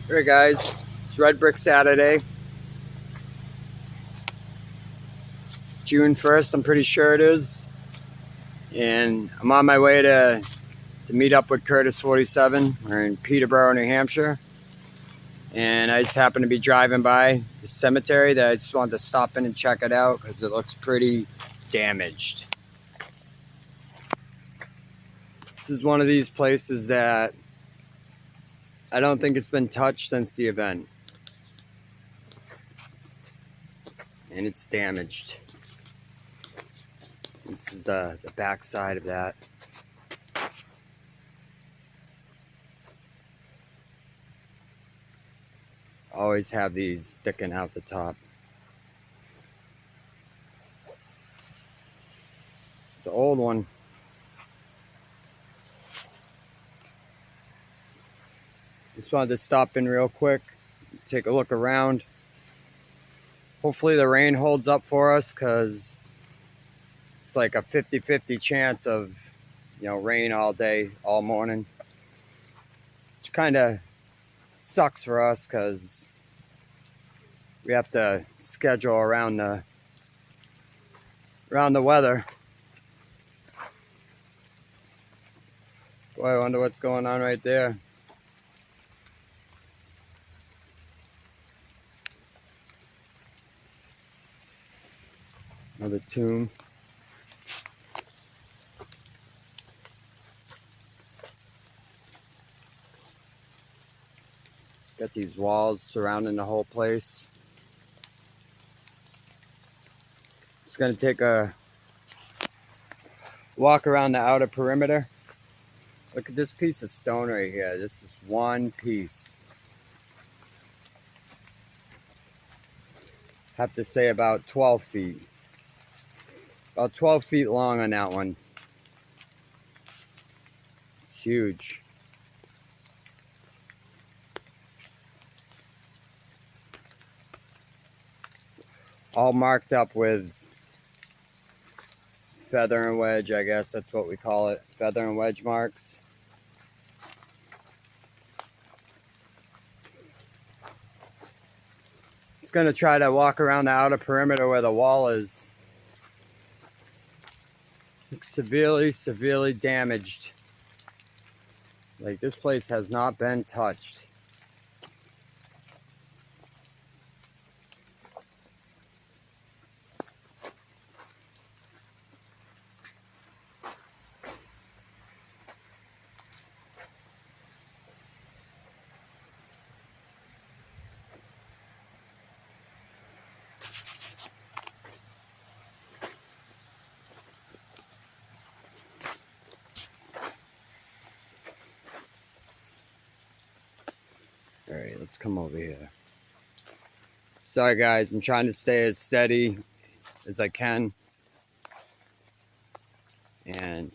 Alright guys, it's Red Brick Saturday, June 1st, I'm pretty sure it is. And I'm on my way to meet up with Curtis 47. We're in Peterborough, New Hampshire. And I just happened to be driving by the cemetery that I just wanted to stop in and check it out because it looks pretty damaged. This is one of these places that I don't think it's been touched since the event. And it's damaged. This is the back side of that. Always have these sticking out the top. It's an old one. Just wanted to stop in real quick, take a look around. Hopefully the rain holds up for us because it's like a 50-50 chance of, rain all day, all morning. Which kind of sucks for us because we have to schedule around the weather. Boy, I wonder what's going on right there. Another tomb. Got these walls surrounding the whole place. Just gonna take a walk around the outer perimeter. Look at this piece of stone right here. This is one piece. Have to say about 12 feet. About 12 feet long on that one. It's huge. All marked up with feather and wedge, I guess that's what we call it. Feather and wedge marks. Just gonna try to walk around the outer perimeter where the wall is. Looks severely damaged. Like this place has not been touched. All right, let's come over here. Sorry guys, I'm trying to stay as steady as I can and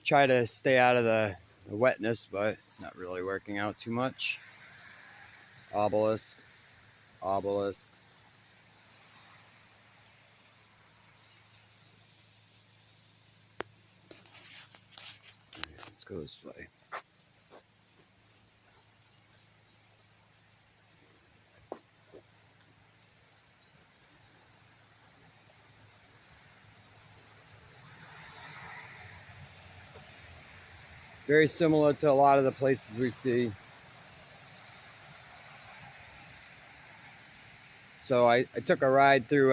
try to stay out of the wetness, but it's not really working out too much. Obelisk. Let's go this way. Very similar to a lot of the places we see. So I took a ride through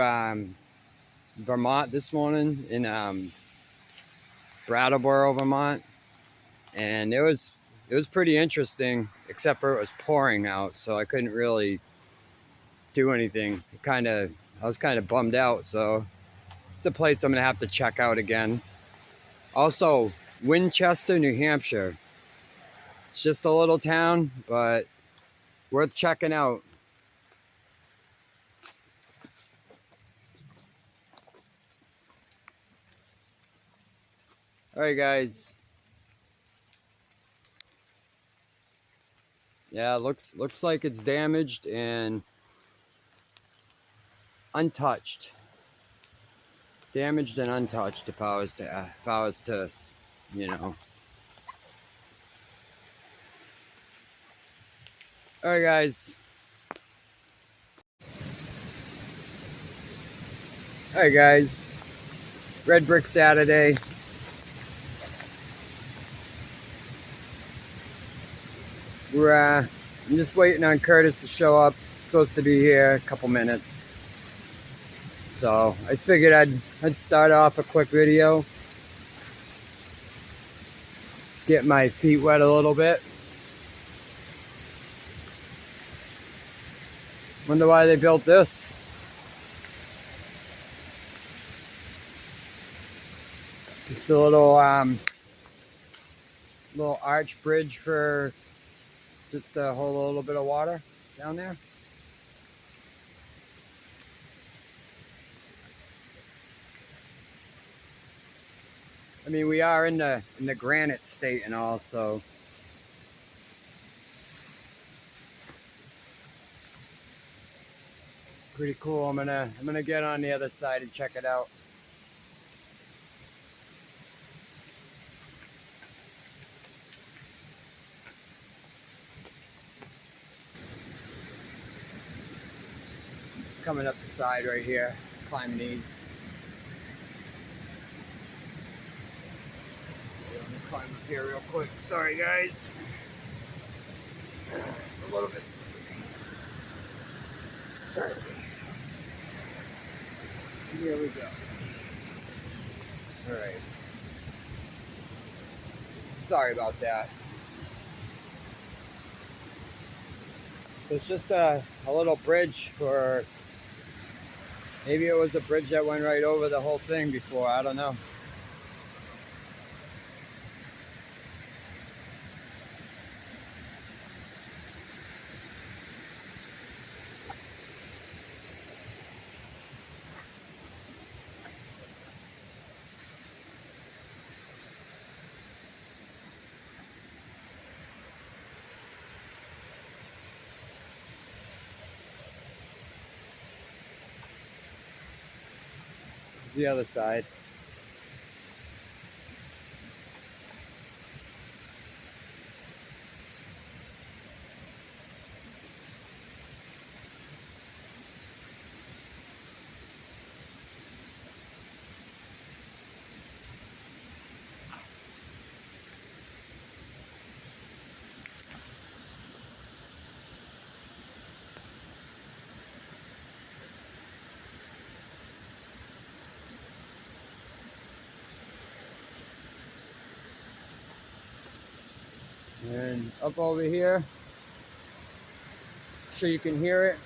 Vermont this morning in Brattleboro, Vermont, and it was pretty interesting, except for it was pouring out, so I couldn't really do anything. I was kind of bummed out. So it's a place I'm gonna have to check out again. Also, Winchester, New Hampshire. It's just a little town, but worth checking out. All right, guys. Yeah, looks like it's damaged and untouched. Damaged and untouched. If I was to, All right, guys. All right, guys. Red Brick Saturday. I'm just waiting on Curtis to show up. He's supposed to be here a couple minutes. So I figured I'd start off a quick video. Get my feet wet a little bit. Wonder why they built this. Just a little arch bridge for just to hold a little bit of water down there. I mean, we are in the granite state and all, so pretty cool. I'm gonna get on the other side and check it out. Just coming up the side right here, climbing these. Let me climb up here real quick. Sorry, guys. It's a little bit slippery. Here we go. All right. Sorry about that. So it's just a little bridge for, maybe it was a bridge that went right over the whole thing before, I don't know. The other side. And up over here, so you can hear it.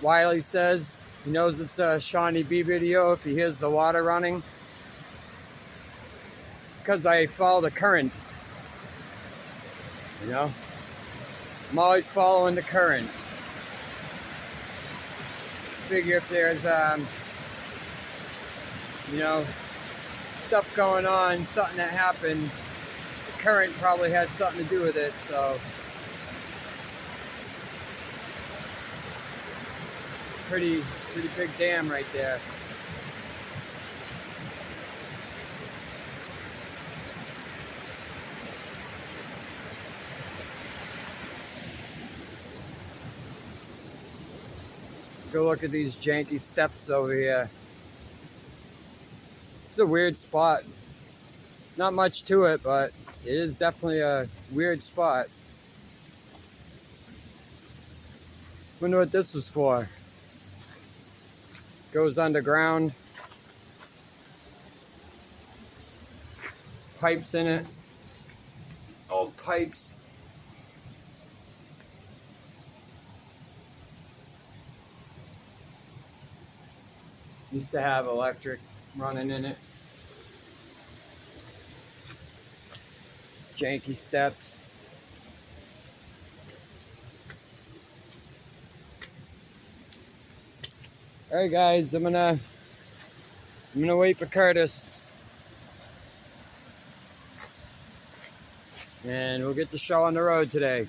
Wiley says he knows it's a Shawnee B video if he hears the water running, because I follow the current. You know, I'm always following the current. Figure if there's you know, stuff going on, something that happened, the current probably had something to do with it. So pretty big dam right there. Go look at these janky steps over here. It's a weird spot. Not much to it, but it is definitely a weird spot. Wonder what this was for. Goes underground. Pipes in it. Old pipes. Used to have electric running in it. Janky steps. All right, guys, I'm gonna wait for Curtis, and we'll get the show on the road today.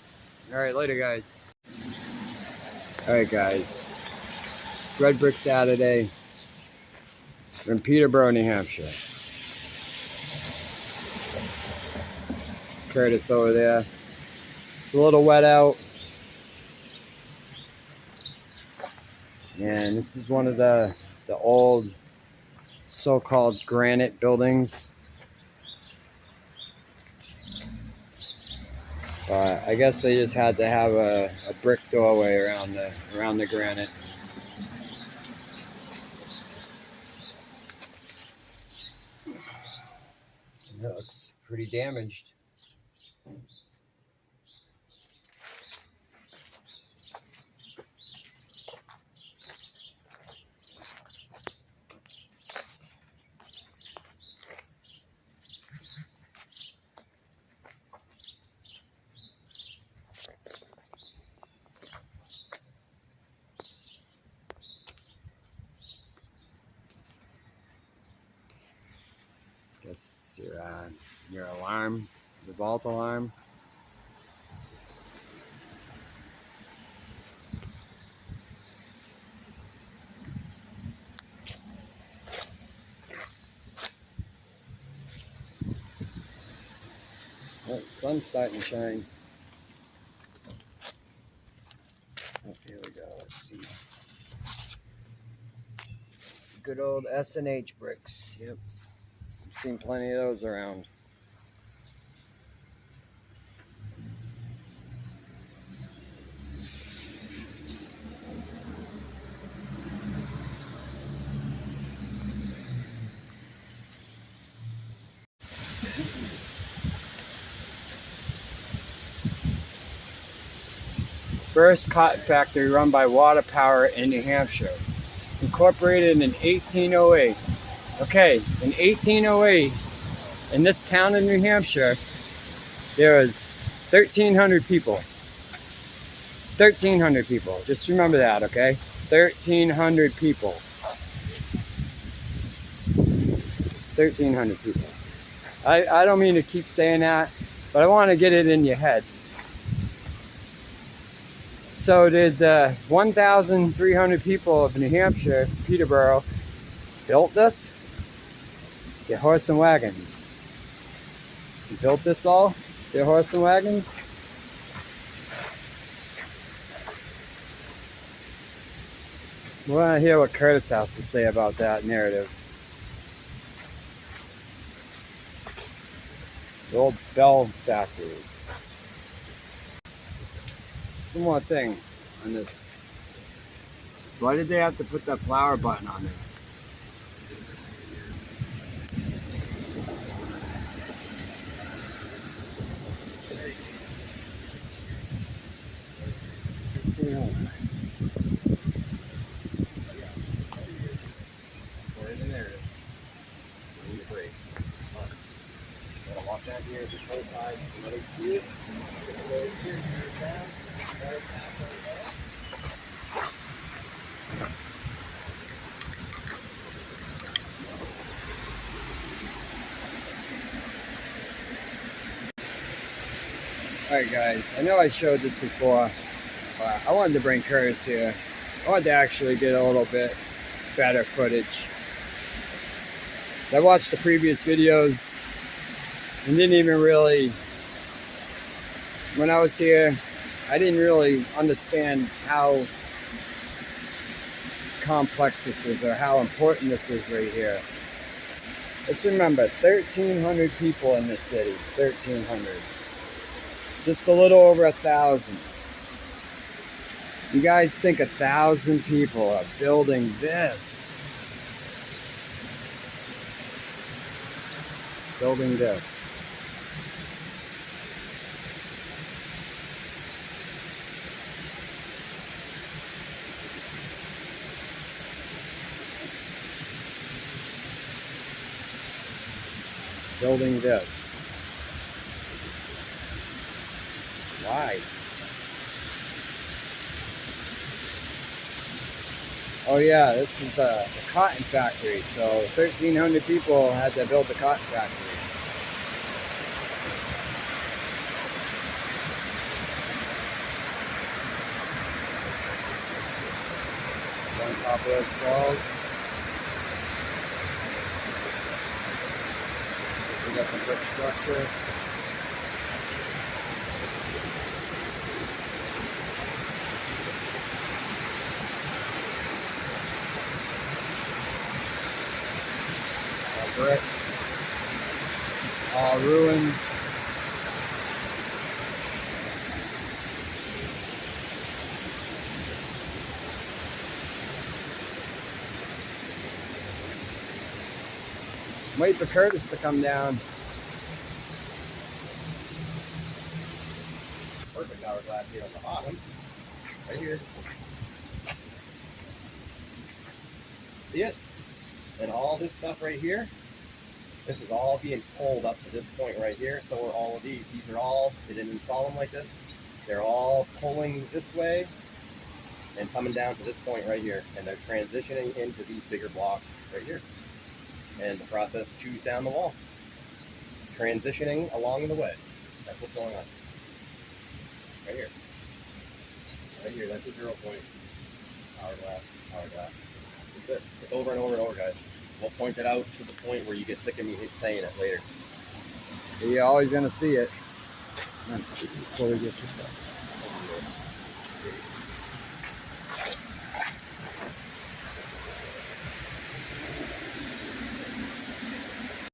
All right, later, guys. All right, guys. Red Brick Saturday. We're in Peterborough, New Hampshire. Curtis over there. It's a little wet out. And this is one of the old so-called granite buildings. But I guess they just had to have a brick doorway around the granite. That looks pretty damaged. Guess it's your alarm, the vault alarm. Oh, the sun's starting to shine. Oh, here we go. Let's see. Good old S&H bricks. Yep. I've seen plenty of those around. First cotton factory run by water power in New Hampshire. Incorporated in 1808. Okay, in 1808, in this town in New Hampshire, there was 1,300 people. 1,300 people. Just remember that, okay? 1,300 people. 1,300 people. I don't mean to keep saying that, but I want to get it in your head. So did 1,300 people of New Hampshire, Peterborough, built this? Get horse and wagons. You built this all? Get horse and wagons? We want to hear what Curtis has to say about that narrative. The old Bell factory. One more thing on this. Why did they have to put that flower button on there? Let's see how. Put it in there. Great. Gotta walk down here to the whole side. Let it see it. Alright guys, I know I showed this before, but I wanted to bring Curtis here. I wanted to actually get a little bit better footage. I watched the previous videos and didn't even really, when I was here, I didn't really understand how complex this is or how important this is right here. Let's remember, 1,300 people in this city, 1,300. Just a little over 1,000. You guys think 1,000 people are building this? Building this. Building this. Why? Oh yeah, this is the cotton factory. So 1,300 people had to build the cotton factory. On top of those walls. We got the brick structure. All ruined. Wait for Curtis to come down. Perfect hourglass here on the bottom. Right here. See it? And all this stuff right here, this is all being pulled up to this point right here. So are all of these. These are all, they didn't install them like this. They're all pulling this way and coming down to this point right here. And they're transitioning into these bigger blocks right here. And the process chews down the wall. Transitioning along the way. That's what's going on. Right here. Right here, that's a 0 point. Hourglass, hourglass. That's it. It's over and over and over, guys. We'll point it out to the point where you get sick of me saying it later. You're always gonna see it. Before we get to that.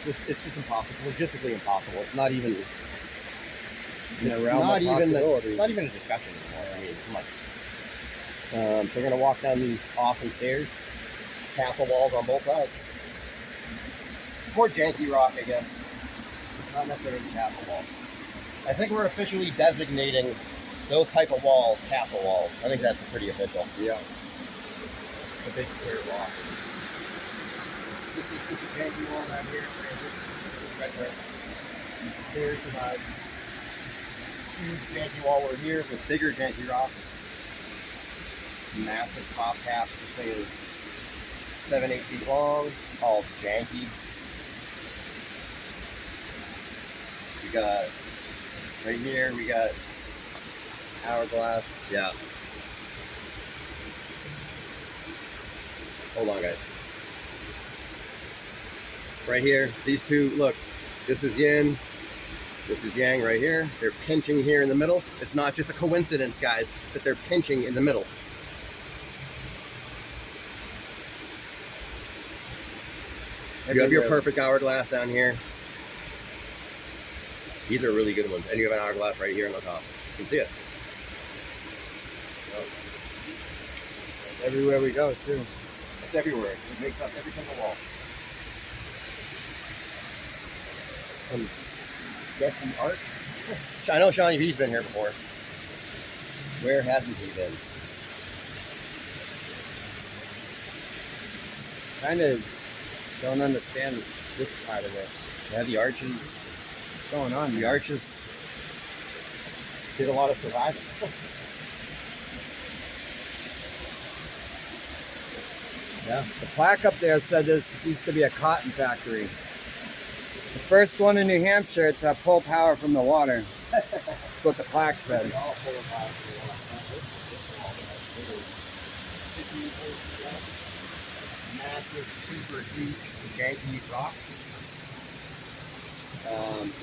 It's just impossible. Logistically impossible. It's not even. In the realm of possibility. It's not even a discussion anymore. I mean, come on. They're gonna walk down these awesome stairs, castle walls on both sides. More janky rock, I guess. It's not necessarily castle walls. I think we're officially designating those type of walls castle walls. I think that's pretty official. Yeah. The big clear rock. This is just a janky wall down here. Right there. Stairs survive. Huge janky wall over here with bigger janky rock. Massive top caps. This thing is 7-8 feet long. All janky. We got right here. We got hourglass. Yeah. Hold on, guys. Right here, these two. Look, this is yin. This is yang right here. They're pinching here in the middle. It's not just a coincidence, guys, that they're pinching in the middle. You have your perfect hourglass down here. These are really good ones. And you have an hourglass right here on the top. You can see it. It's everywhere we go, too. It's everywhere. It makes up every single wall. And get some art. I know Shawnee V's been here before. Where hasn't he been? Kind of don't understand this part of it. Yeah, the arches. What's going on? The arches did a lot of surviving. Yeah. The plaque up there said this used to be a cotton factory. The first one in New Hampshire to pull power from the water. That's what the plaque said. Massive, super deep, janky rocks.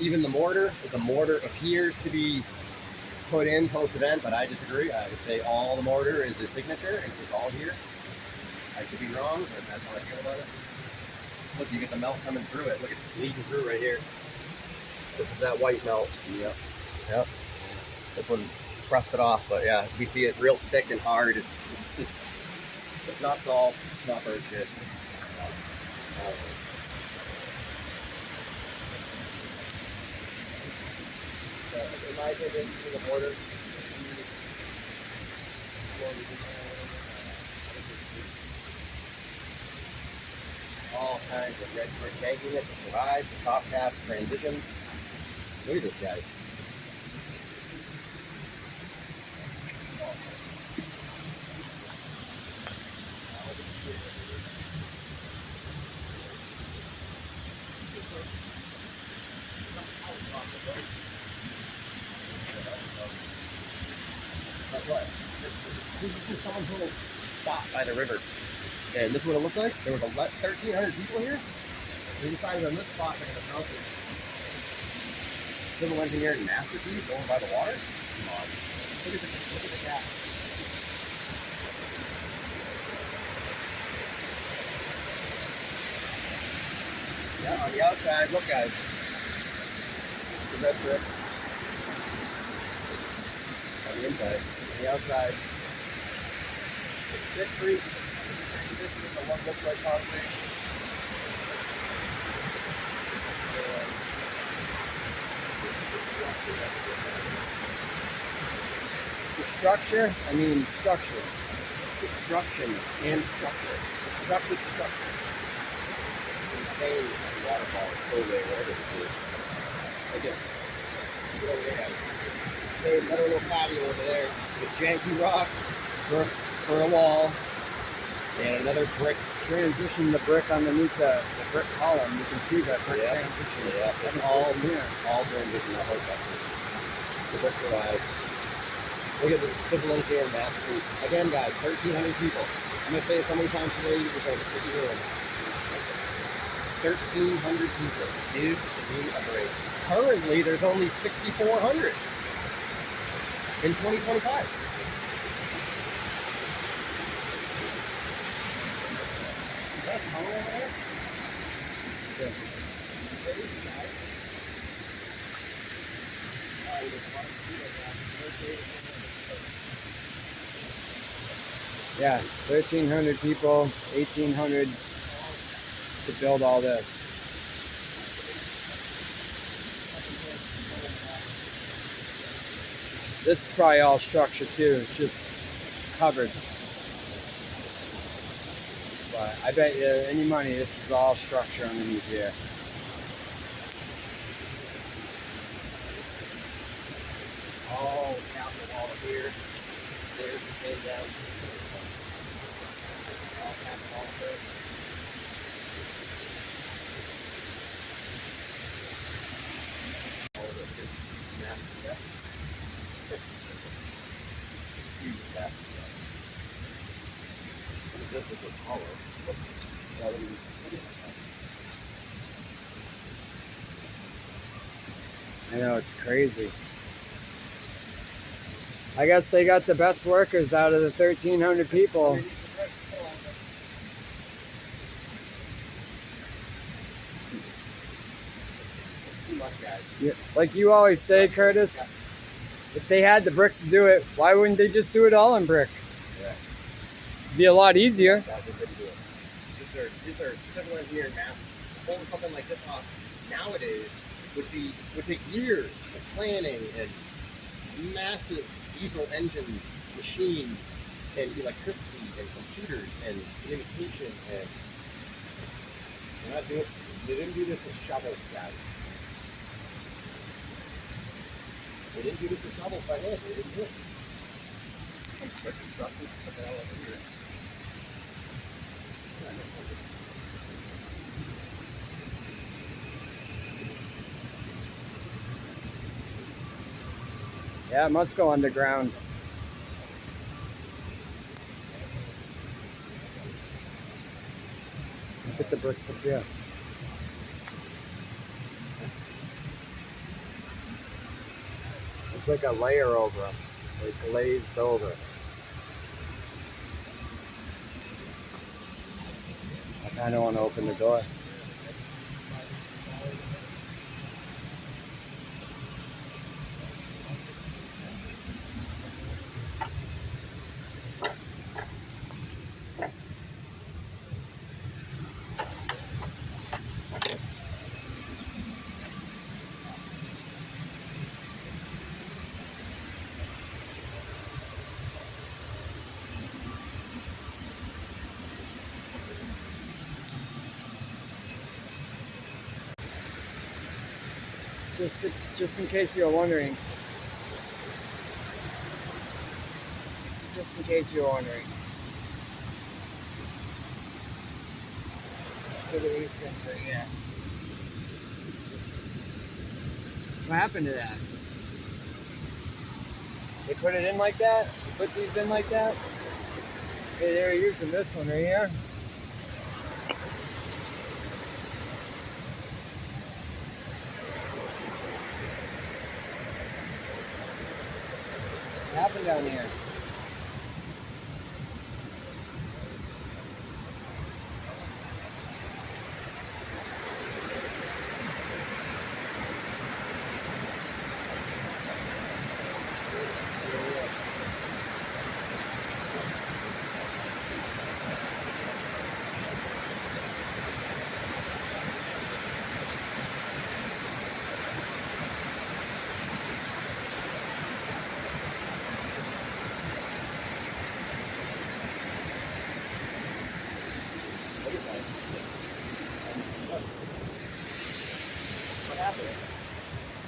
Even the mortar appears to be put in post-event, but I disagree. I would say all the mortar is the signature, and it's all here. I could be wrong, but that's how I feel about it. Look, you get the melt coming through it. Look, it's leaking through right here. This is that white melt. Yep. Yep. This one crusted off, but yeah, we see it real thick and hard. It's not salt. It's not bird shit. In my opinion, the border. All kinds of red brick making it to survive, the top cap, transition. Look at this guy. But what? This is just someone's little spot by the river. And this is what it looks like. There was 1,300 people here. They decided on this spot they're going to mount this civil engineering masterpiece over by the water. Come on. Look at the gap. Yeah, on the outside, look guys. red brick on the inside. On the outside, it's brick-free. This is the one looks like concrete. The structure? I mean structure. Construction and structure. Constructed structure. Insane waterfall, spillway, whatever it is. Like it. What do we have? Okay, another little patio over there with janky rock for a wall. And another brick. Transition the brick underneath the brick column. You can see that brick Yeah. transition. Yeah, it's all transition the whole section. The brick survives. Look at the civil engineer map. Again, guys, 1,300 people. I'm going to say it so many times today, you're going to stick your room. 1,300 people. Give me a break. Currently, there's only 6,400 in 2025. Is that tunnel over there? Yeah. Yeah, 1,300 people, 1,800 to build all this. This is probably all structure too. It's just covered. But I bet you any money, this is all structure underneath here. All out the wall here. There's the came down. All out the wall there. All of it is massive stuff. Huge massive stuff. And this is a color. I know, it's crazy. I guess they got the best workers out of the 1,300 people. Too much, guys. Yeah, like you always say, Curtis, if they had the bricks to do it, why wouldn't they just do it all in brick? Yeah. It'd be a lot easier. That's what they do it. These are civil engineering maps. Pulling something like this off nowadays would take years of planning and massive diesel engine machines and electricity and computers and communication and they didn't do this with shovels, guys. They didn't do this with shovels by hand. They didn't do it. But construction took it all over here. Yeah, it must go underground. Look at the bricks up here. It's like a layer over them. They're glazed over. I kind of want to open the door. Just in case you're wondering. Just in case you're wondering. Look at these things right here. What happened to that? They put it in like that? They put these in like that? Okay, they were using this one right here. What happened down here?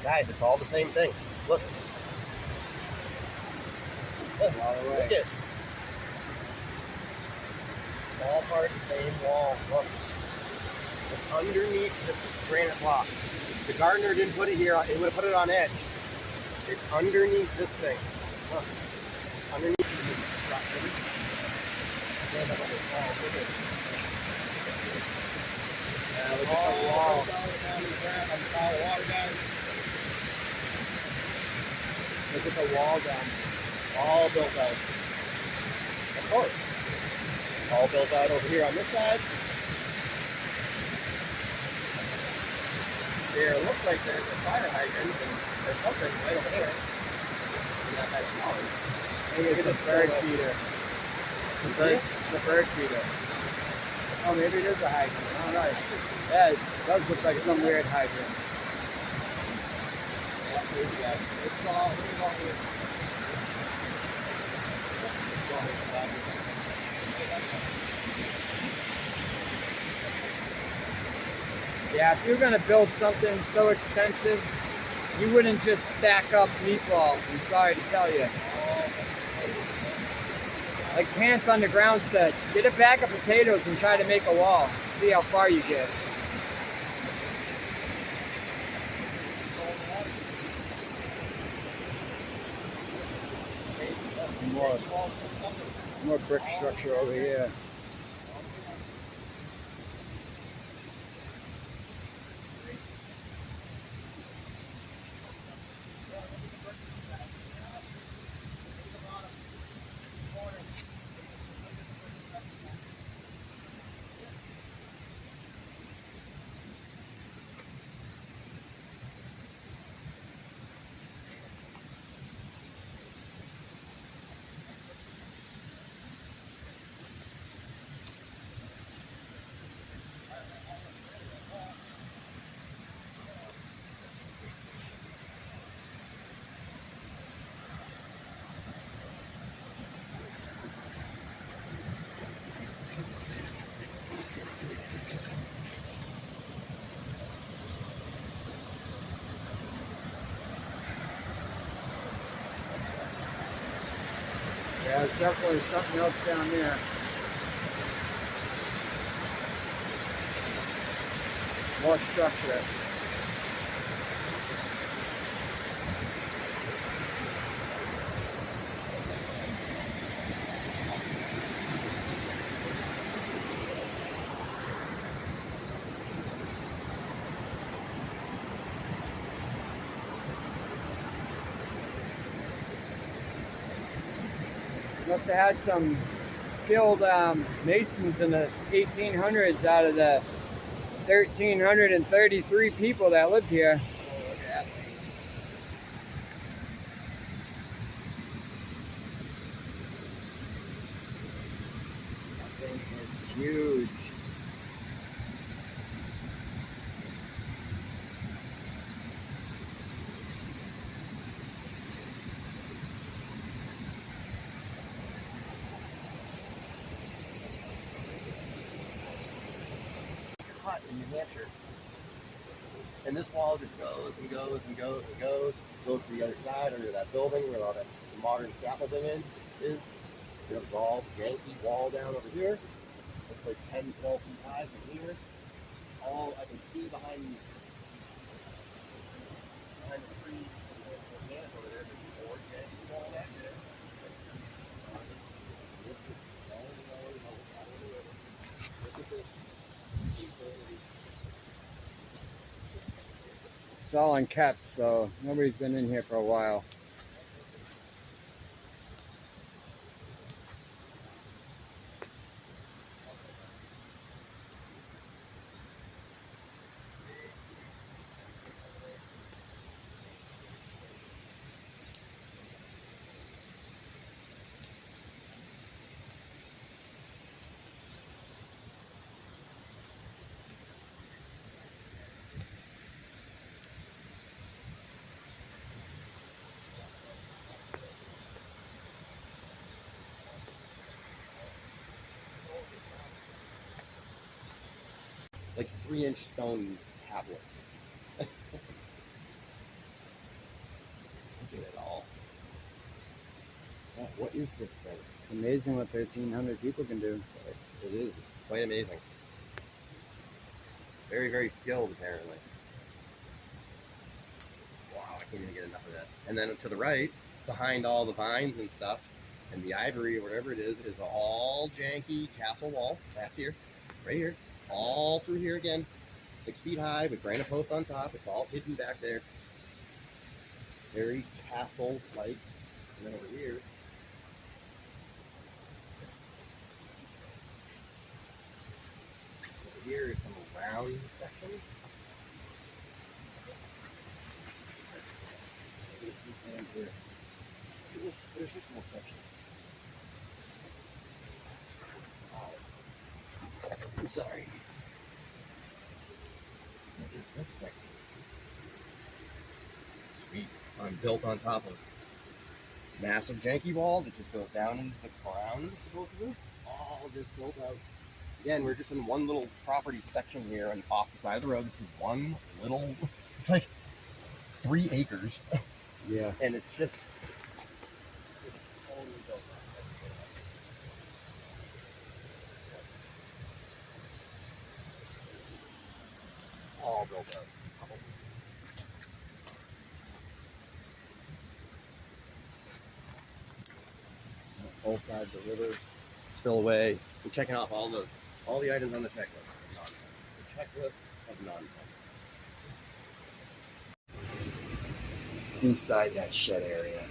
Guys, it's all the same thing. Look. Look, look it. It's all part of the same wall. Look. It's underneath the granite block. The gardener didn't put it here. He would have put it on edge. It's underneath this thing. Look. Underneath this structure. Yeah, look at the wall. Look at the wall down. All built out. Of course. All built out over here on this side. There looks like there's a fire hydrant or something right over there. Not that small. Maybe it's a bird feeder. The bird feeder. Oh, maybe it is a hydrant. All right. Yeah, it does look like some weird hydrant. It's all here. Yeah, if you're going to build something so expensive, you wouldn't just stack up meatballs. I'm sorry to tell you. Like Pants Underground said, get a bag of potatoes and try to make a wall. See how far you get. More brick structure over here. Yeah, there's definitely something else down there. More structure. Must have had some skilled masons in the 1800s out of the 1,333 people that lived here. Oh, look at that. That thing is huge. Hut in New Hampshire. And this wall just goes and goes and goes and goes. Goes to the other side under that building where all that modern scaffolding is. There's all janky wall down over here. It's like 10, 12 feet high from here. All I can see behind the trees over there. There's more janky wall back there. This is all the way out of the river. Look at this. It's all unkept, so nobody's been in here for a while. Like 3-inch stone tablets. What is this thing? It's amazing what 1,300 people can do. It is quite amazing. Very, very skilled, apparently. Wow, I can't even get enough of that. And then to the right, behind all the vines and stuff, and the ivory or whatever it is all janky castle wall back here, right here, all through here again, 6 feet high with granite posts on top. It's all hidden back there. Very castle-like. And then over here, is some round section. There's this little section. I'm sorry. What is this thing? Sweet. I'm built on top of massive janky wall that just goes down into the ground, supposedly. All just built out. Again, we're just in one little property section here and off the side of the road. This is one little, it's like 3 acres. Yeah. And it's just totally built up. All built up. Both sides of the river, spillway. We're checking off all the items on the checklist of nonsense. The checklist of nonsense. It's inside that shed area.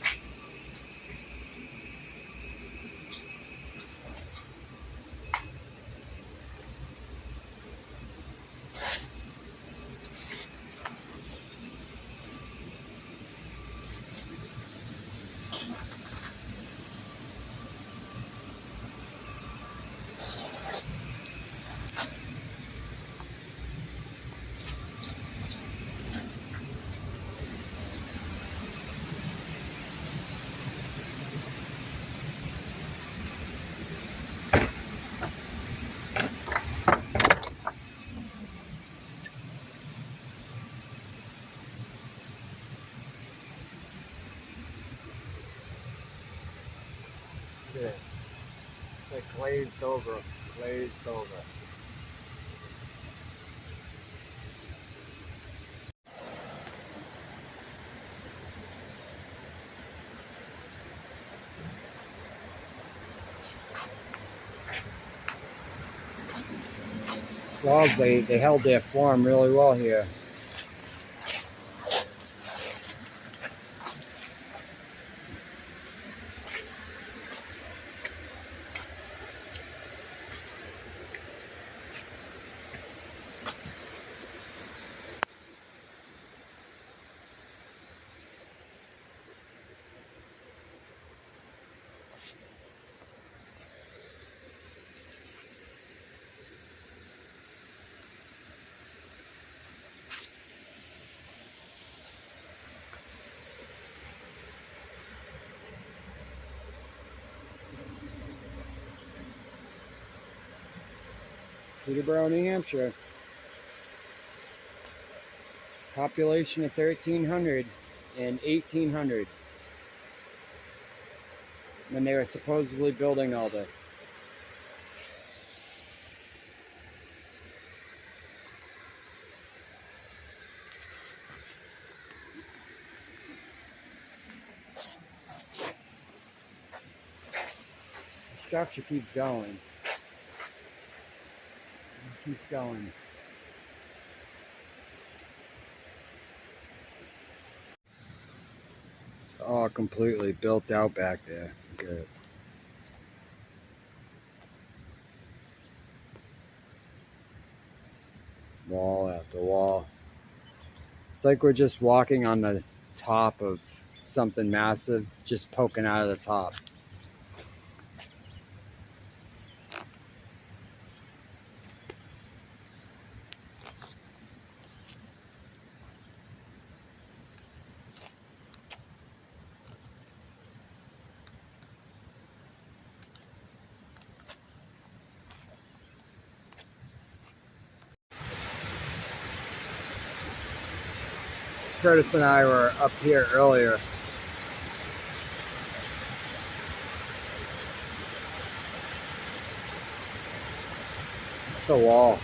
It's like glazed over. Walls, they held their form really well here. Peterborough, New Hampshire. Population of 1,300 in 1800 when they were supposedly building all this. The structure keeps going. It keeps going. All completely built out back there. Good. Wall after wall. It's like we're just walking on the top of something massive, just poking out of the top. Curtis and I were up here earlier. the wall.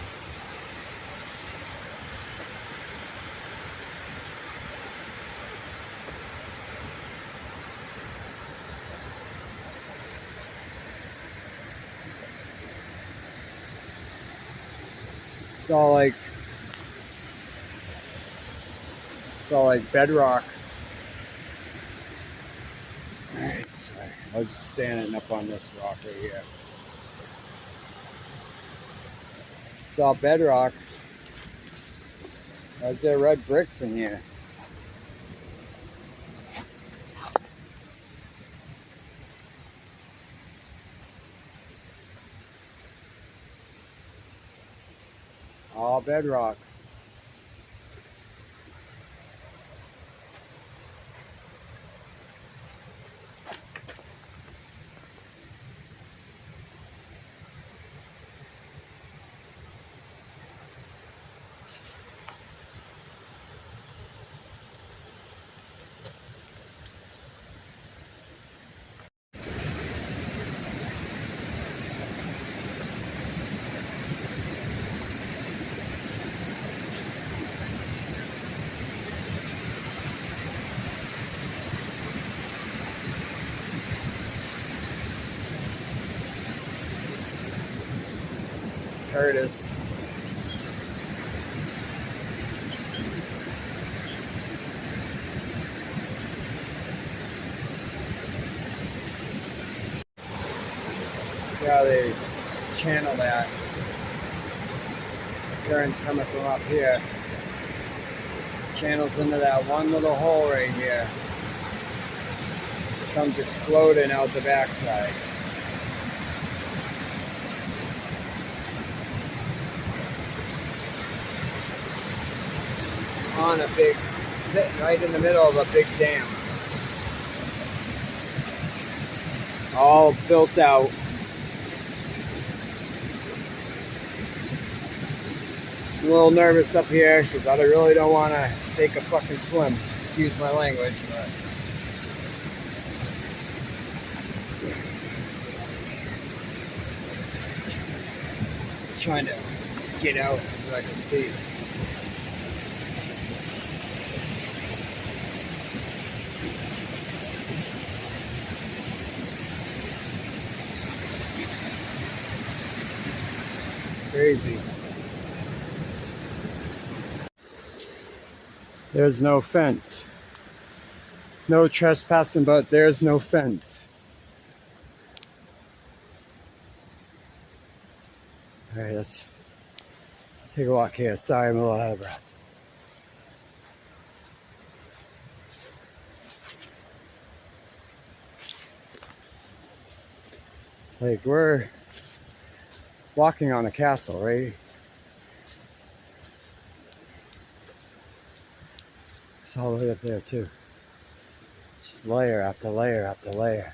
It's all like bedrock. Alright, sorry. I was just standing up on this rock right here. It's all bedrock. There's there red bricks in here. All bedrock. It's Curtis. See how they channel that. Current's coming from up here. Channels into that one little hole right here. Comes exploding out the backside. On a big, sitting right in the middle of a big dam. All built out. I'm a little nervous up here because I really don't want to take a fucking swim. Excuse my language, but I'm trying to get out so I can see. Crazy. There's no fence. No trespassing, but there's no fence. Alright, let's take a walk here. Sorry, I'm a little out of breath. Like, we're walking on a castle, right? It's all the way up there, too. Just layer after layer after layer.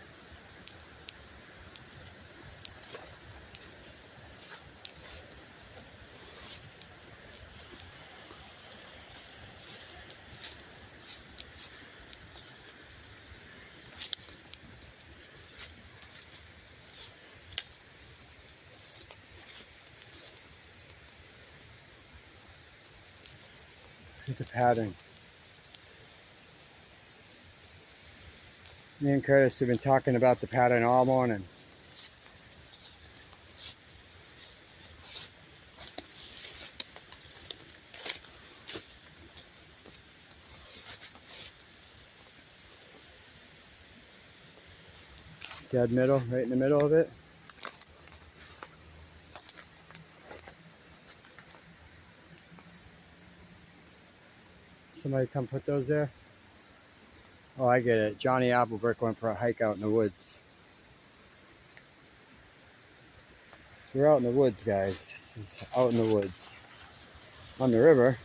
Look at the pattern. Me and Curtis have been talking about the pattern all morning. Dead middle, right in the middle of it. Somebody come put those there? Oh, I get it. Johnny Applebrick went for a hike out in the woods. We're out in the woods, guys. This is out in the woods. On the river.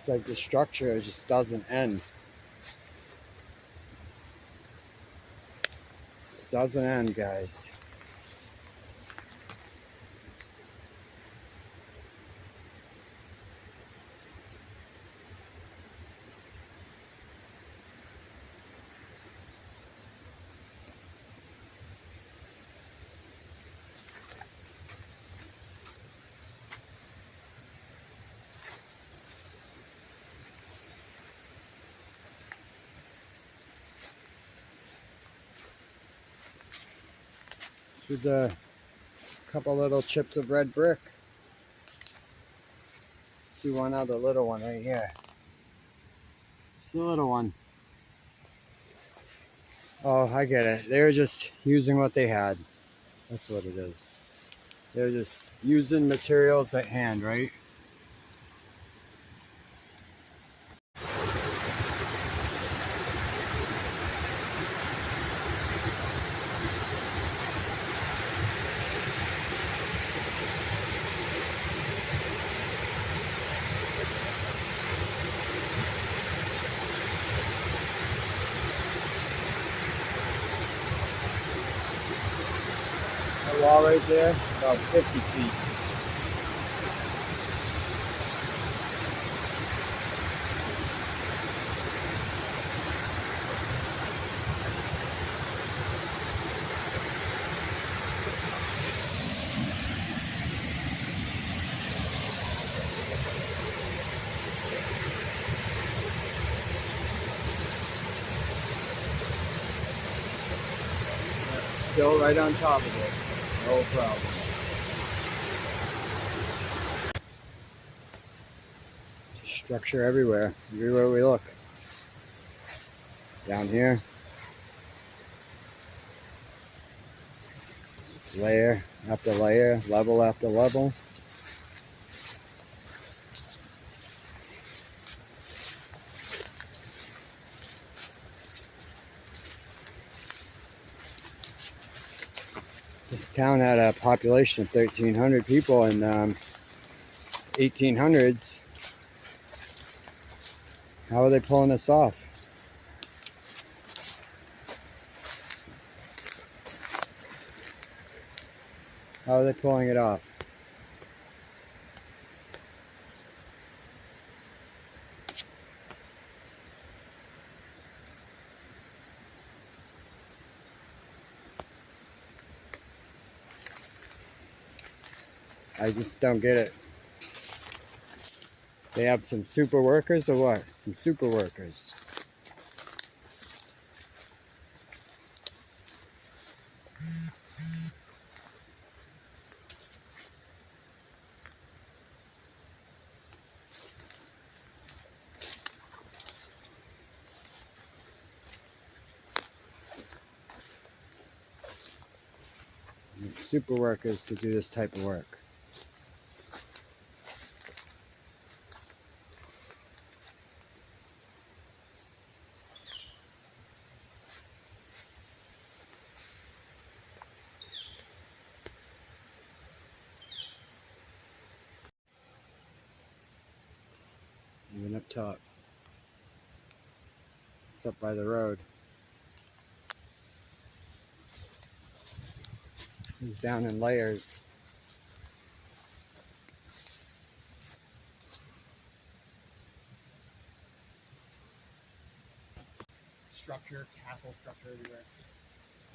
It's like the structure just doesn't end. It doesn't end, guys. With a couple little chips of red brick. See one other little one right here. It's a little one. Oh, I get it. They were just using what they had. That's what it is. They're just using materials at hand, right? That wall right there, about 50 feet. Still right on top of it. No problem. Structure everywhere we look. Down here. Layer after layer, level after level. This town had a population of 1,300 people in 1800s. How are they pulling this off? How are they pulling it off? I just don't get it. They have some super workers or what? Some super workers. Super workers to do this type of work. Even up top. It's up by the road. It's down in layers. Structure, castle structure everywhere.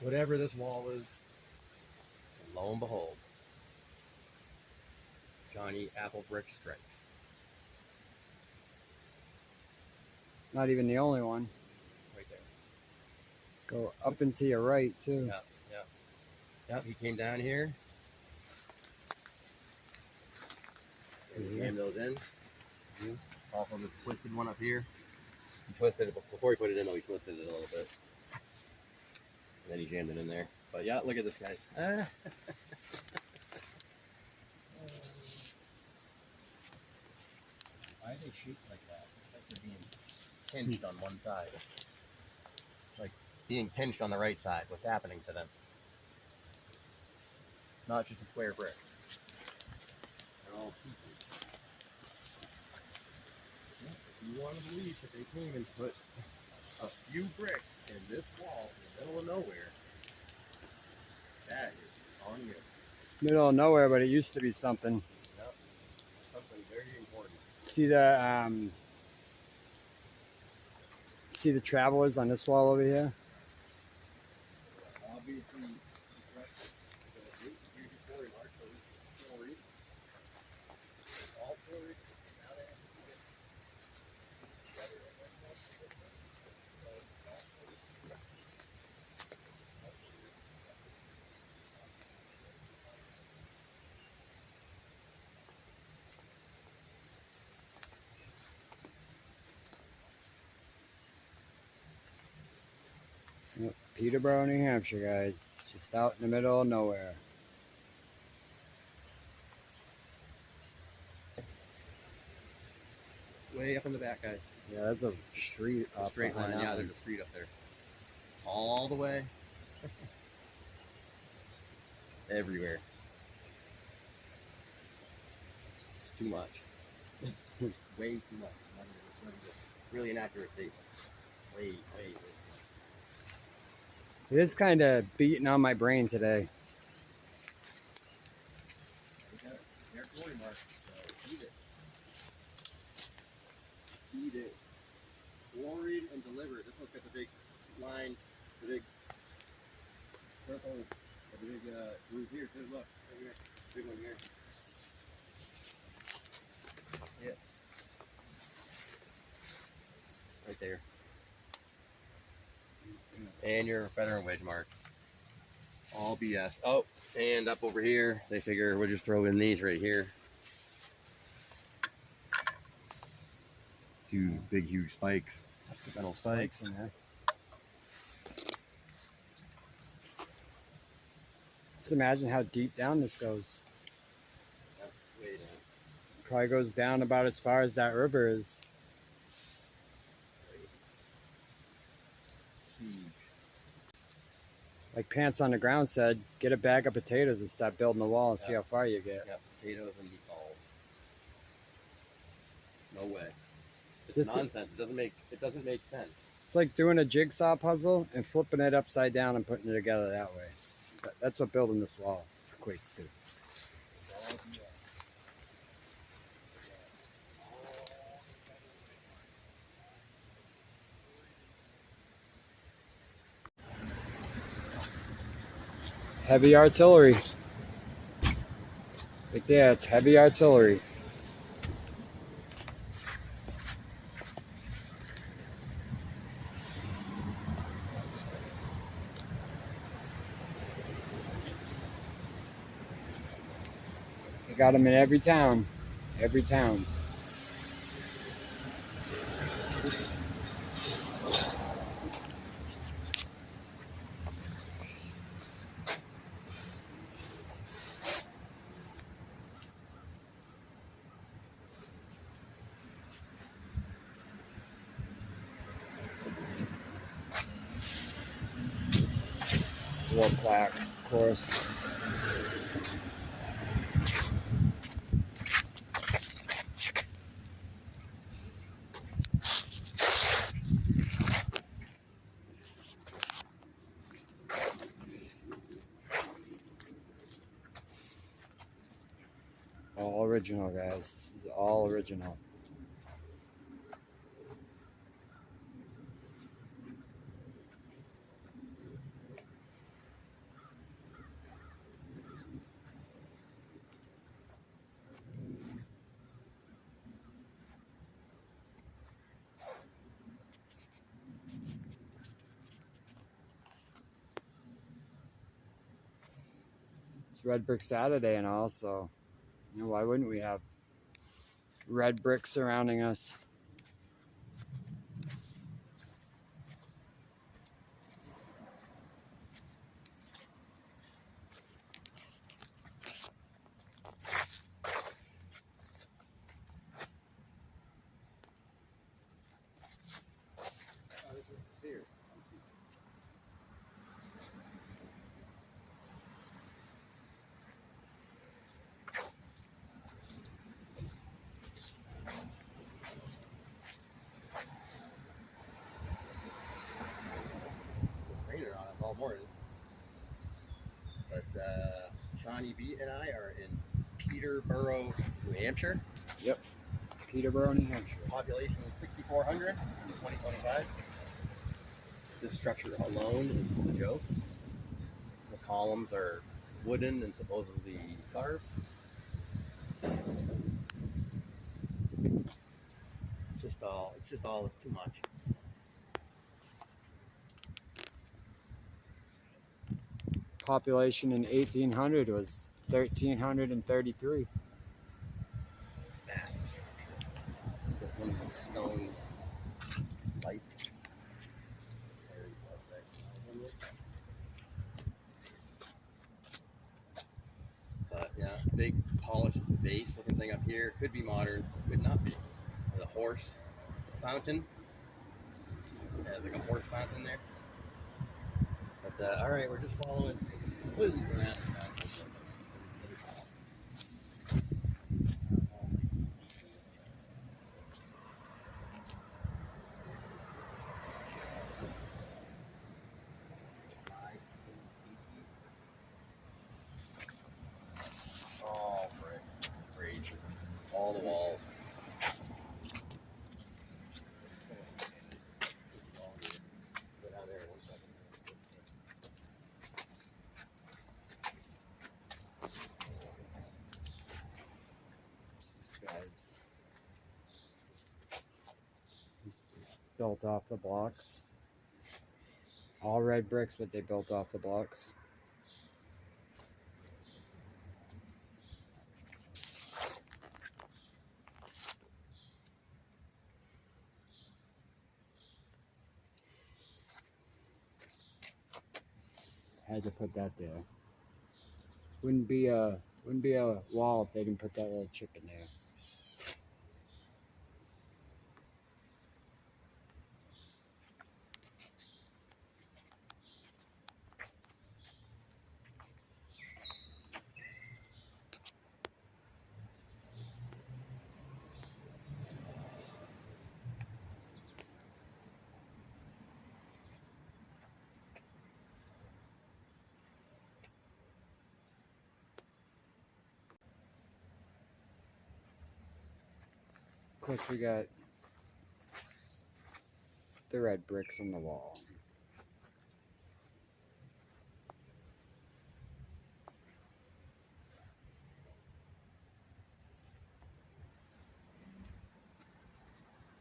Whatever this wall is, and lo and behold, Johnny Apple brick strikes. Not even the only one. Right there. Go up and to your right too. Yep, yep. Yep, he came down here. And jammed those in. Also this twisted one up here. He twisted it before he put it in though, he twisted it a little bit. And then he jammed it in there. But yeah, look at this, guys. Why are they shaped like that? It's like they're being pinched on one side. Like being pinched on the right side. What's happening to them? Not just a square brick. They're all pieces. Yeah, if you want to believe that they came and put a few bricks in this wall in the middle of nowhere, that is on you. Middle of nowhere, but it used to be something. Yep. Something very important. See the travelers on this wall over here? Obviously, all stories. Now they have to get together and then Yep, Peterborough, New Hampshire, guys. Just out in the middle of nowhere. Way up in the back, guys. Yeah, that's a street up. Straight line. Yeah, there's a street up there. All the way. Everywhere. It's too much. It's way too much. Really inaccurate statement. Way. It is kind of beating on my brain today. There's glory mark. So eat it. Eat it. Quarried and delivered. This one's got the big line, the big purple, the big groove here too. Look, right here, big one here. Yeah. Right there. And your feather and wedge mark. All BS. Oh, and up over here, they figure we'll just throw in these right here. Two big, huge spikes. Metal spikes in there. Just imagine how deep down this goes. Way down. Probably goes down about as far as that river is. Huge. Like Pants on the Ground said, get a bag of potatoes and start building the wall and see Yeah. how far you get. Yeah, potatoes and meatballs. No way. It's This- nonsense. It doesn't make sense. It's like doing a jigsaw puzzle and flipping it upside down and putting it together that way. That's what building this wall equates to. Heavy artillery. Right there, it's heavy artillery. They got them in every town. Every town. War plaques, of course. All original, guys. This is all original. It's Red Brick Saturday and all, so why wouldn't we have red brick surrounding us? Oh, this is the sphere. Raining on us all morning. But Shawnee B and I are in Peterborough, New Hampshire. Yep. Peterborough, New Hampshire. Population is 6,400 in 2025. This structure alone is a joke. The columns are wooden and supposedly carved. It's too much. Population in 1800 was 1,333. Massive structure. With one of the stone lights. Very suspect. here. Could be modern, could not be. There's a horse fountain. There's like a horse fountain there. But all right, we're just following clues around. Oh, frick. Crazy. All the walls. Go down there 1 second. Guys, built off the blocks. All red bricks, but they built off the blocks. Had to put that there. Wouldn't be a wall if they didn't put that little chip in there. Of course, we got the red bricks on the wall.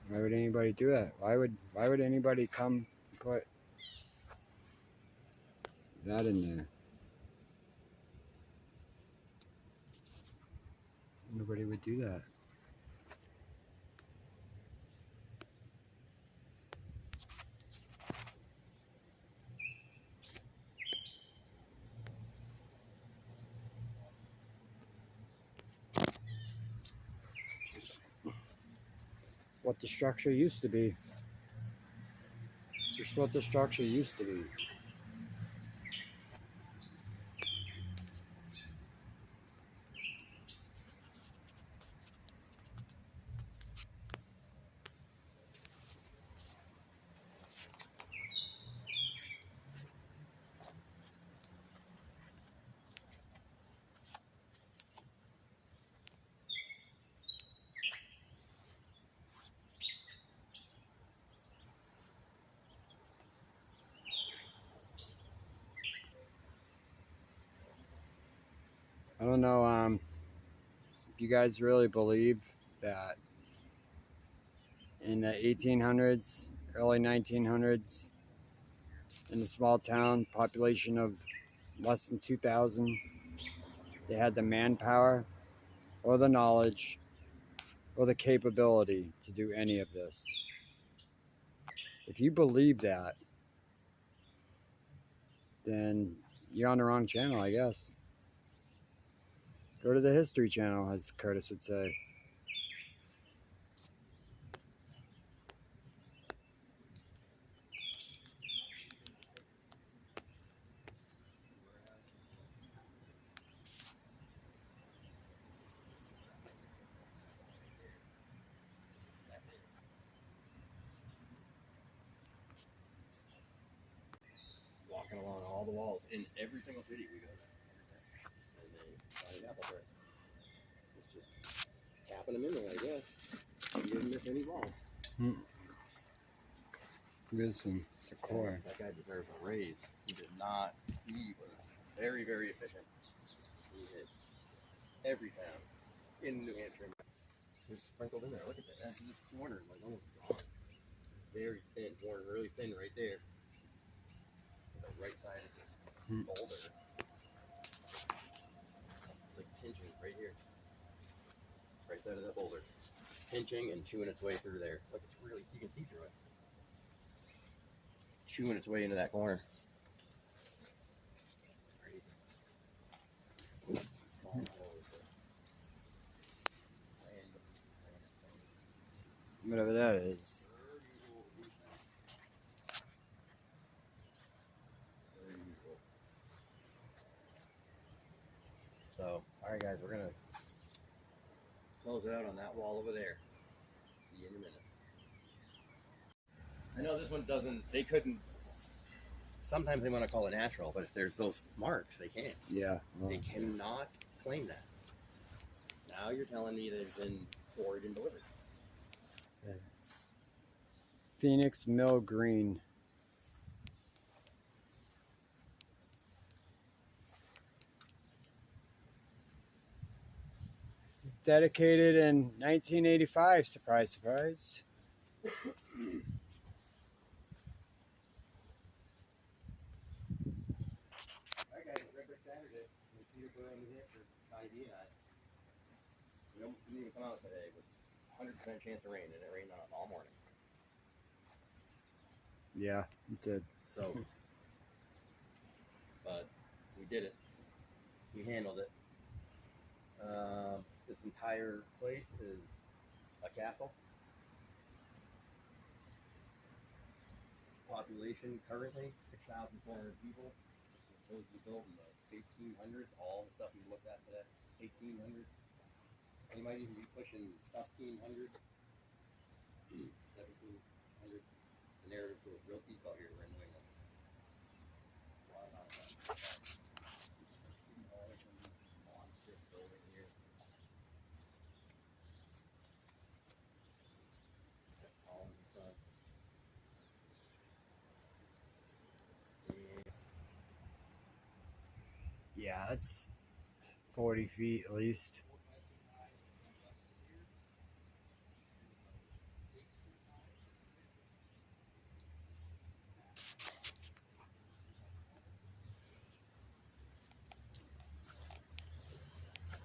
Why would anybody do that? Why would anybody come and put that in there? Nobody would do that. Just what the structure used to be. Just what the structure used to be. I don't know if you guys really believe that in the 1800s, early 1900s, in a small town, population of less than 2,000, they had the manpower or the knowledge or the capability to do any of this. If you believe that, then you're on the wrong channel, I guess. Go to the History Channel, as Curtis would say. Walking along all the walls in every single city we go to. And then finding apple brick. It's just tapping them in there, I guess. You didn't miss any walls. This one, it's a core. That guy deserves a raise. He did not. He was very, very efficient. He hit every town in New Hampshire. Just sprinkled in there. Look at that. That's just cornered, like almost gone. Very thin, worn really thin right there. The right side of this boulder. It's like pinching right here. Right side of that boulder. Pinching and chewing its way through there. Like it's really, you can see through it. Chewing its way into that corner. Crazy. Falling all over the place. Whatever that is. So, alright guys, we're gonna close it out on that wall over there. See you in a minute. I know this one doesn't, they couldn't, sometimes they want to call it natural, but if there's those marks, they can't. Yeah. Well, They cannot claim that. Now you're telling me they've been poured and delivered. yeah. Phoenix Mill Green. This is dedicated in 1985. Surprise, surprise. Alright guys, Red Brick Saturday. Peter Burrow, New Hampshire, Connie D and I. We didn't even come out today. It was 100% chance of rain, and it rained on us all morning. Yeah, it did. So, but we did it. We handled it. This entire place is a castle. Population currently 6,400 people. This was built in the 1800s. All the stuff you looked at today, 1800s. They might even be pushing 1600s, 1700s. The narrative goes real deep out here. We're in New England. Monster building here. All in front. Yeah, that's 40 feet at least.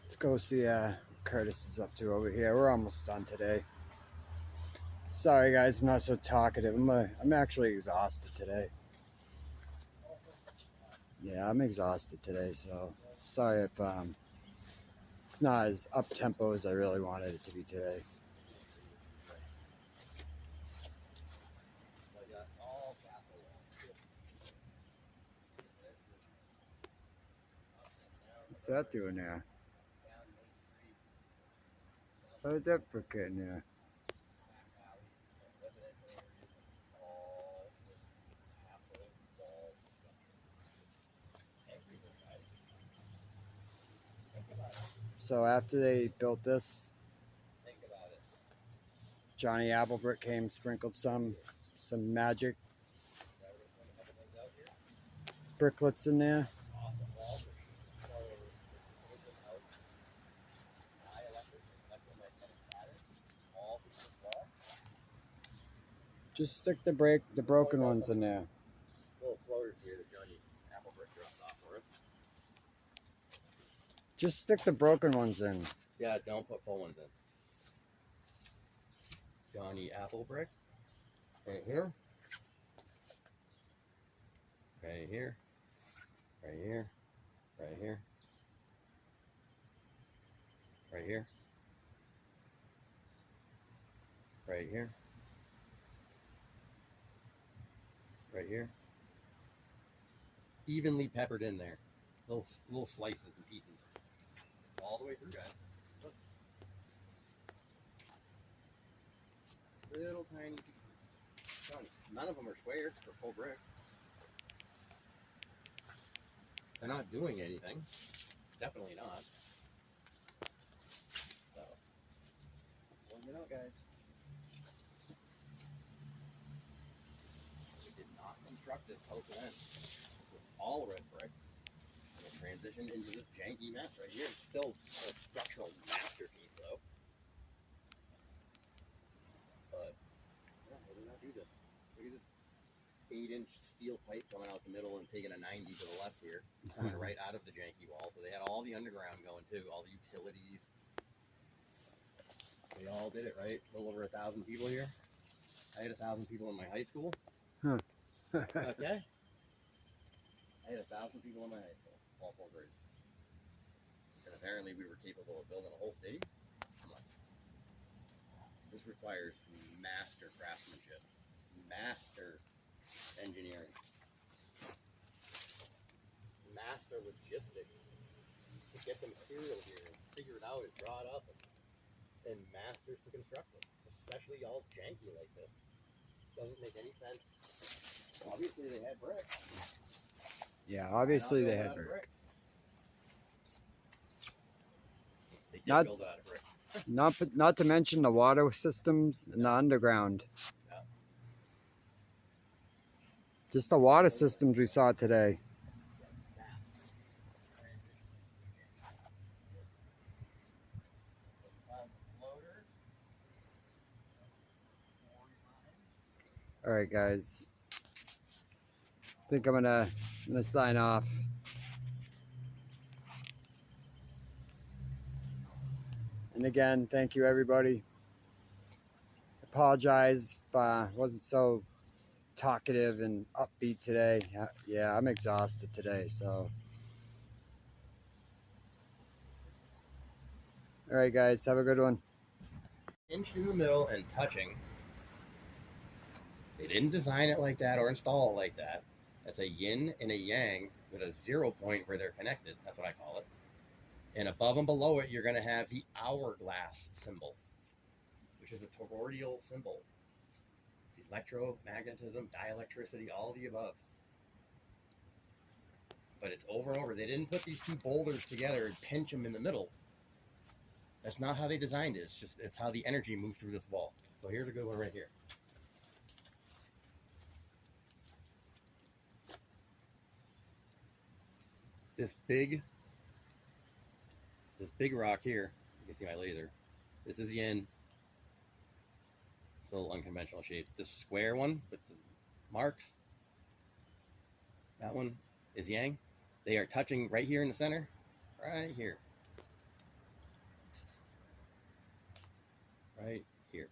Let's go see what Curtis is up to over here. We're almost done today. Sorry guys, I'm not so talkative. I'm actually exhausted today. Yeah, I'm exhausted today, so sorry if it's not as up tempo as I really wanted it to be today. What's that doing there? How's that for getting there? So after they built this, Think about it. Johnny Applebrick came, sprinkled some magic bricklets in there. Just stick the broken ones in there. Little floaters here that Johnny Applebrick dropped off for us. Just stick the broken ones in. Yeah, don't put full ones in. Johnny Applebrick. Right here. Right here. Right here. Right here. Right here. Right here. Right here. Evenly peppered in there. Little slices and pieces. All the way through, guys. Look. Little tiny pieces. None of them are square or full brick. They're not doing anything. Definitely not. So, well, you know, guys. We did not construct this house then. It was all red brick. And it transitioned into this janky mess right here. It's still a structural masterpiece, though. But, yeah, we did not do this. Look at this 8-inch steel pipe coming out the middle and taking a 90 to the left here. Coming right out of the janky wall. So they had all the underground going, too. All the utilities. They all did it, right? A little over 1,000 people here. I had 1,000 people in my high school. Huh. Okay. I had 1,000 people in my high school, all 4 grades. And apparently we were capable of building a whole city. Come on. This requires master craftsmanship, master engineering, master logistics to get the material here and figure it out and draw it up, and masters to construct it, especially all janky like this. Doesn't make any sense. Obviously they had brick. Yeah, obviously they had brick. brick. They did Not- build out of brick. Not to mention the water systems in the underground. Yeah. Just the water systems we saw today. All right, guys. I think I'm gonna sign off. And again, thank you, everybody. Apologize if I wasn't so talkative and upbeat today. Yeah, I'm exhausted today, so. All right, guys, have a good one. Into the middle and touching. They didn't design it like that or install it like that. That's a yin and a yang with a 0 point where they're connected. That's what I call it. And above and below it, you're going to have the hourglass symbol, which is a toroidal symbol. It's electromagnetism, dielectricity, all of the above. But it's over and over. They didn't put these two boulders together and pinch them in the middle. That's not how they designed it. It's how the energy moved through this wall. So here's a good one right here. This big rock here, you can see my laser. This is yin. It's a little unconventional shape. This square one with the marks, that one is yang. They are touching right here in the center, right here. Right here.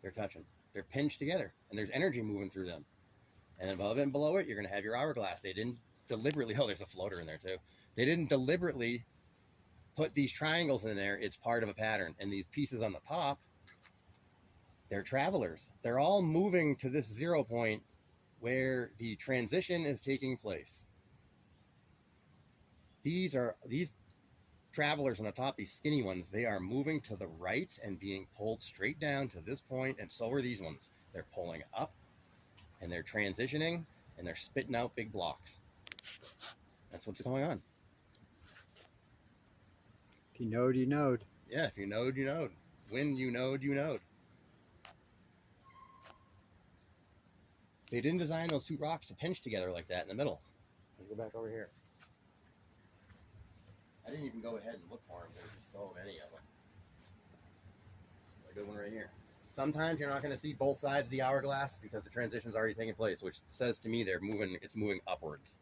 They're touching. They're pinched together, and there's energy moving through them. And above and below it, you're going to have your hourglass. They didn't deliberately, oh, there's a floater in there too. They didn't deliberately put these triangles in there. It's part of a pattern. And these pieces on the top, they're travelers. They're all moving to this 0 point where the transition is taking place. These travelers on the top, these skinny ones, they are moving to the right and being pulled straight down to this point, and so are these ones. They're pulling up, and they're transitioning, and they're spitting out big blocks. That's what's going on. If you knowed, you knowed. Yeah, if you knowed, you knowed. When you knowed, you knowed. They didn't design those two rocks to pinch together like that in the middle. Let's go back over here. I didn't even go ahead and look for them. There's just so many of them. A good one right here. Sometimes you're not going to see both sides of the hourglass because the transition's already taking place, which says to me it's moving upwards.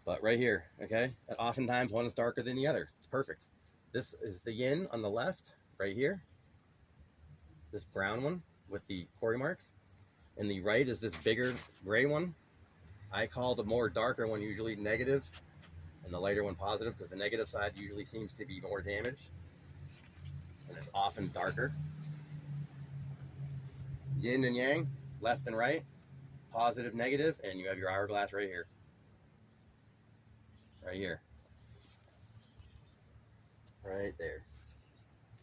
But right here, okay? And oftentimes one is darker than the other. It's perfect. This is the yin on the left, right here. This brown one with the quarry marks. And the right is this bigger gray one. I call the more darker one usually negative, and the lighter one positive, because the negative side usually seems to be more damaged, and it's often darker. Yin and yang, left and right, positive, negative, and you have your hourglass right here. Right here. Right there.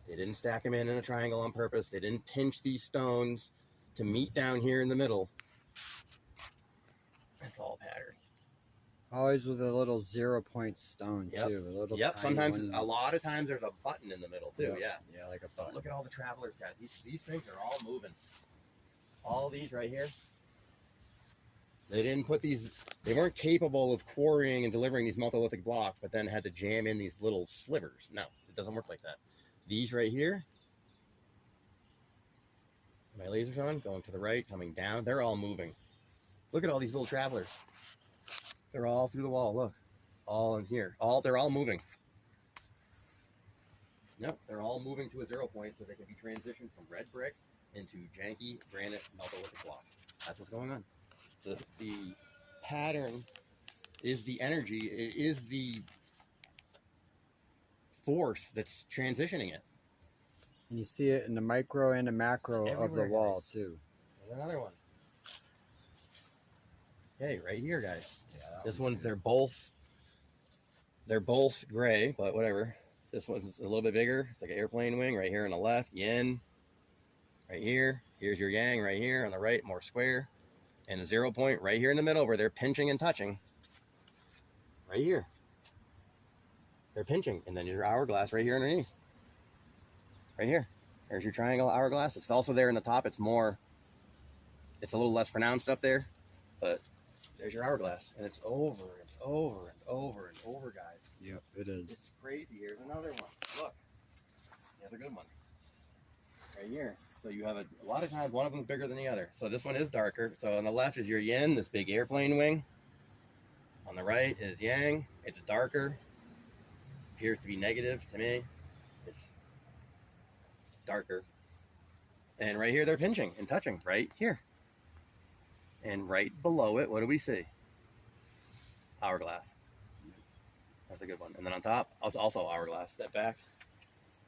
They didn't stack them in a triangle on purpose. They didn't pinch these stones to meet down here in the middle. It's all pattern. Always with a little 0 point stone, too. A little Yep, tiny sometimes, one. a lot of times there's a button in the middle too, yeah. Yeah, like a But button. look at all the travelers, guys. These things are all moving. All these right here. They didn't put these, they weren't capable of quarrying and delivering these monolithic blocks, but then had to jam in these little slivers. No, it doesn't work like that. These right here, my laser's on, going to the right, coming down, they're all moving. Look at all these little travelers. They're all through the wall, look. All in here. They're all moving. Yep, they're all moving to a 0 point so they can be transitioned from red brick into janky granite monolithic block. That's what's going on. The pattern is the energy, it is the force that's transitioning it. And you see it in the micro and the macro of the Everywhere, wall guys. too. There's another one. Okay, right here, guys. Yeah, This one, they're both gray, but whatever. This one's a little bit bigger. It's like an airplane wing right here on the left, yin. Right here, here's your yang right here. On the right, more square. And a 0 point right here in the middle where they're pinching and touching. Right here. They're pinching. And then your hourglass right here underneath. Right here. There's your triangle hourglass. It's also there in the top. It's a little less pronounced up there. But there's your hourglass. And it's over and over and over and over, guys. Yep, it is. It's crazy. Here's another one. Look. Here's a good one. Right here. So you have a lot of times one of them is bigger than the other. So this one is darker. So on the left is your yin, this big airplane wing. On the right is yang. It's darker. Appears to be negative to me. It's darker. And right here they're pinching and touching right here. And right below it, what do we see? Hourglass. That's a good one. And then on top, also hourglass. Step back.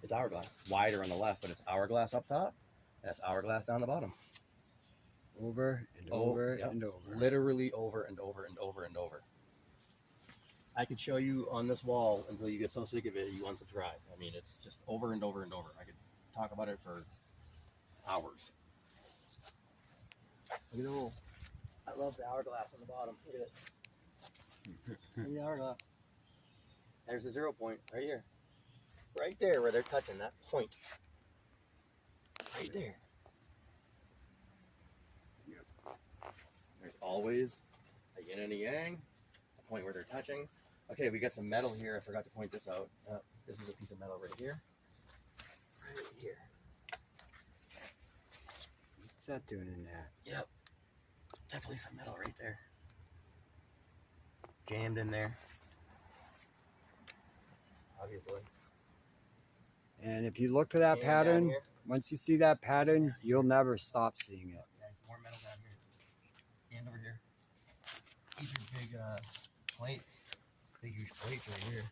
It's hourglass. Wider on the left, but it's hourglass up top. And it's hourglass down the bottom. Over and over yep. and over. Literally over and over and over and over. I could show you on this wall until you get so sick of it you unsubscribe. I mean, it's just over and over and over. I could talk about it for hours. Look at the hole. I love the hourglass on the bottom. Look at it. Look at the hourglass. There's the 0 point right here. Right there where they're touching that point. Right there. Yep. There's always a yin and a yang, a point where they're touching. Okay, we got some metal here. I forgot to point this out. This is a piece of metal right here. Right here. What's that doing in there? Yep. Definitely some metal right there. Jammed in there. Obviously. And if you look for that And pattern, down here. once you see that pattern, you'll never stop seeing it. Yeah, more metal down here. And over here. These are big plates. Big huge plates right here.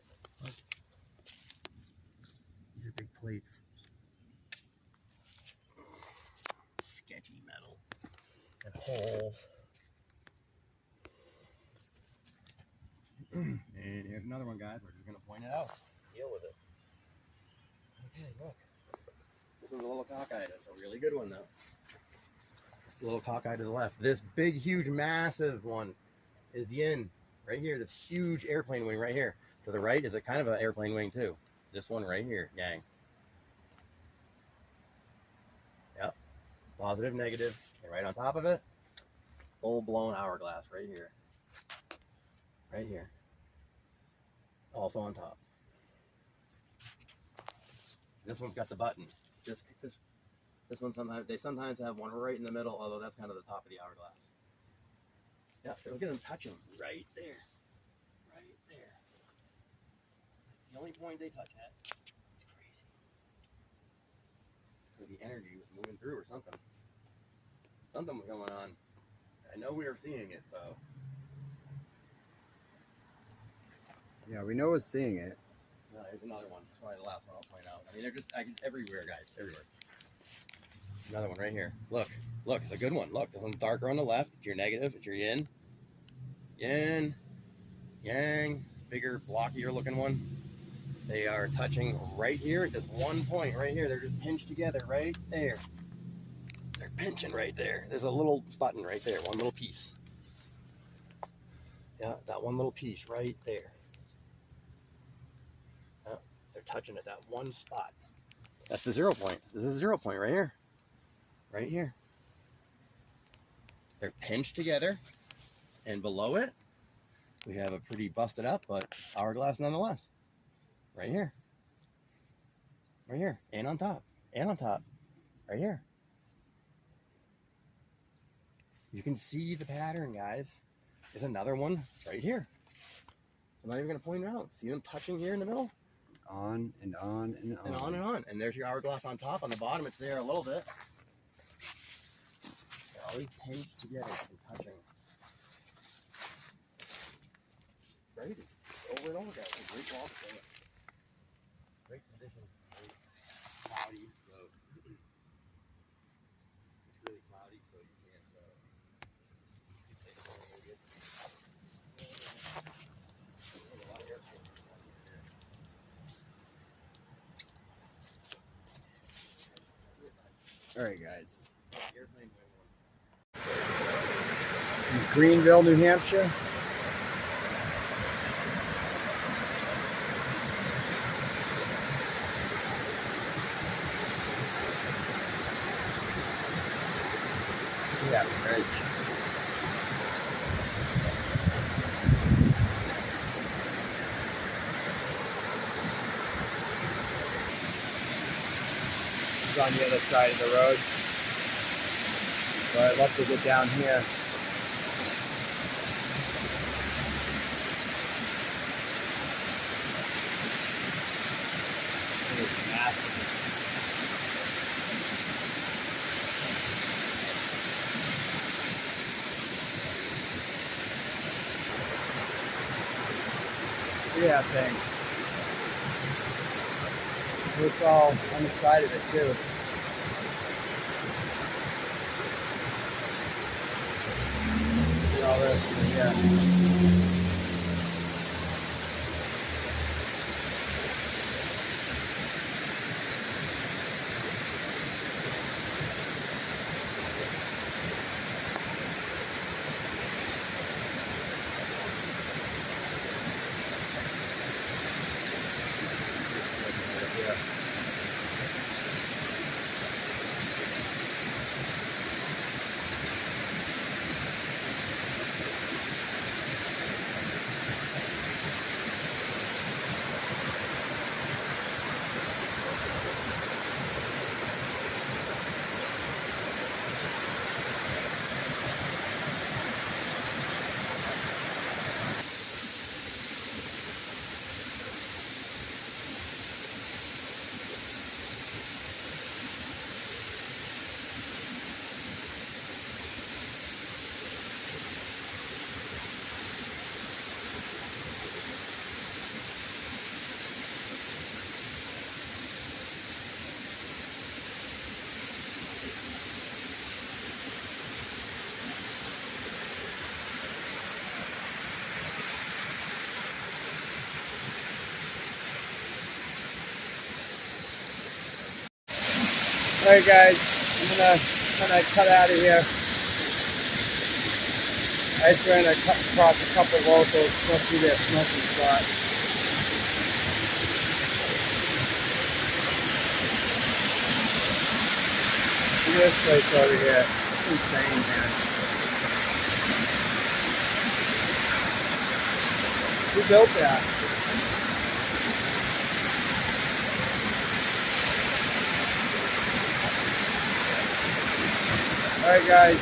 Look. These are big plates. Sketchy metal. And holes. And here's another one, guys. We're just going to point it out. Deal with it. Okay, look. This one's a little cockeyed. It's a really good one, though. It's a little cockeyed to the left. This big, huge, massive one is yin. Right here, this huge airplane wing right here. To the right is a kind of an airplane wing, too. This one right here, yang. Yep. Positive, negative. And right on top of it, full-blown hourglass right here. Right here. Also on top. This one's got the button. This one sometimes have one right in the middle, although that's kind of the top of the hourglass. Yeah, look at them touching right there. Right there. That's the only point they touch at. It's crazy. So the energy was moving through or something. Something was going on. I know we were seeing it, so. Yeah, we know we're seeing it. No, here's another one. That's probably the last one I'll point out. I mean, they're just everywhere, guys. Everywhere. Another one right here. Look. Look, it's a good one. Look, the one darker on the left. It's your negative. It's your yin. Yin. Yang. Bigger, blockier looking one. They are touching right here at this one point right here. They're just pinched together right there. They're pinching right there. There's a little button right there. One little piece. Yeah, that one little piece right there. Yeah, they're touching at that one spot. That's the 0 point. This is a 0 point right here. Right here. They're pinched together. And below it, we have a pretty busted up, but hourglass nonetheless. Right here. Right here. And on top. And on top. Right here. You can see the pattern, guys. There's another one. It's right here. I'm not even going to point it out. See them touching here in the middle? On and on and on. And on and on. And there's your hourglass on top. On the bottom, it's there a little bit. They're always pinched together and touching. Crazy. Over and over, guys. It's a great wall to do it. Great condition. Great quality. So All right, guys. In Greenville, New Hampshire. Yeah, bridge. It's on the other side of the road. But I'd love to get down here. It's massive. Yeah, thing. It's all on the side of it too. Look at all this, yeah. Alright guys, I'm gonna cut out of here. I just ran across a couple of locals, must be their smoking spot. Look at this place over here. It's insane, man. Who built that? Alright guys,